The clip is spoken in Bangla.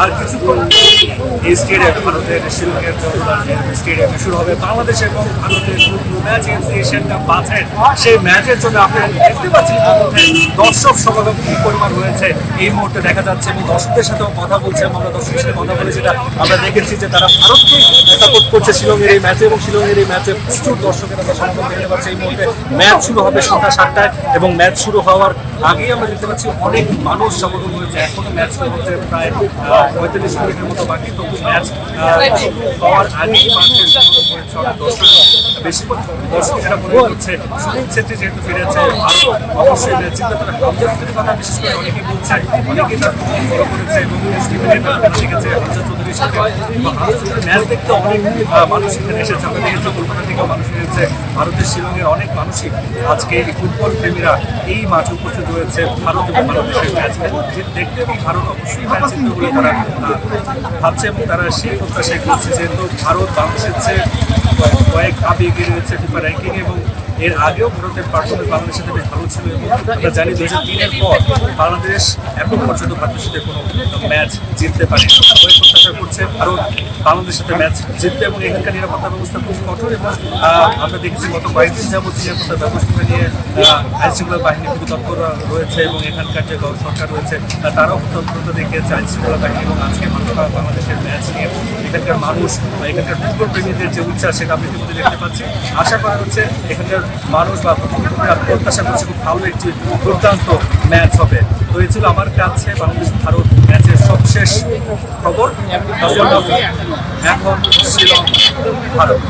আর কিছুক্ষণ এই স্টেডিয়ামে ভারতের শিলংয়ের জওহরলাল নেহরু স্টেডিয়ামে শুরু হবে বাংলাদেশ এবং ভারতের ম্যাচ এশিয়ান কাপ বাছাই। সেই ম্যাচের জন্য আপনারা দেখতে পাচ্ছেন দর্শক সমাগম কি পরিমাণ হয়েছে এই মুহূর্তে দেখা যাচ্ছে এবং দর্শকদের সাথেও কথা বলছে। আমরা দর্শকের সাথে কথা বলে যেটা আমরা দেখেছি যে তারা ভারতকে সাপোর্ট করছে শিলংয়ের এই ম্যাচে, এবং শিলংয়ের এই ম্যাচে প্রচুর দর্শকেরা সমাগম দেখতে পাচ্ছে। এই মুহূর্তে ম্যাচ শুরু হবে সন্ধ্যা 7টায় এবং ম্যাচ শুরু হওয়ার আগেই আমরা দেখতে পাচ্ছি অনেক মানুষ সমাগম হয়েছে। এখনো ম্যাচ শুরু হচ্ছে প্রায় 45 মিনিটের মতো বাকি, তবু ম্যাচ হওয়ার আগেই মাঠে সমাগম হয়েছে অনেক দর্শক। বেশিরভাগ দর্শক যেটা মনে হচ্ছে সুনীল ছেত্রী যেহেতু ফিরেছে অবশ্যই চিন্তাধারা হামজাদের কথা বিশেষ করে অনেকেই বলছে, অনেকেই তার ফলো করেছে এবং দেখেছে হামজা চৌধুরীর সাথে ম্যাচ দেখতে অনেক মানুষ এখানে এসেছে। আমরা দেখেছি কলকাতা থেকেও মানুষ এসেছে, ভারতের শিলংয়ের অনেক মানুষই আজকে এই ফুটবল প্রেমীরা এই মাঠে উপস্থিত হয়েছে ভারত এবং বাংলাদেশের ম্যাচ দেখতে, এবং ভারত অবশ্যই ম্যাচ জিতবে বলে তারা ভাবছে এবং তারা সেই প্রত্যাশাই করছে। যেহেতু ভারত বাংলাদেশের চেয়ে কয়েক ধাপ এগিয়ে রয়েছে ফিফা র্যাঙ্কিং, এবং এর আগেও ভারতের পারফরমেন্স বাংলাদেশের সাথে বেশ ভালো ছিল। এবং আমরা জানি 2003-এর পর বাংলাদেশ এখন পর্যন্ত ভারতের সাথে কোনো ম্যাচ জিততে পারে। সবাই প্রত্যাশা করছে ভারত বাংলাদেশের সাথে ম্যাচ জিতবে, এবং এখানকার নিরাপত্তা ব্যবস্থা খুব কঠোর। এবং আমরা দেখেছি গত কয়েকদিন যাবত নিরাপত্তা ব্যবস্থা নিয়ে আইনশৃঙ্খলা বাহিনী খুব তৎপর রয়েছে, এবং এখানকার যে সরকার রয়েছে তারাও তৎপরতা দেখিয়েছে আইনশৃঙ্খলা বাহিনী। এবং আজকে বাংলাদেশের ম্যাচ নিয়ে এখানকার মানুষ বা এখানকার ফুটবল প্রেমীদের যে উচ্ছ্বাস সেটা আমরা ইতিমধ্যে দেখতে পাচ্ছি। আশা করা হচ্ছে এখানকার মানুষ বা প্রত্যাশা করছে খুব ভালো একটি দুর্দান্ত ম্যাচ হবে। তো এই ছিল আমার কাছে বাংলাদেশ ভারত ম্যাচের সবশেষ খবর। এখন শিলং ভারত।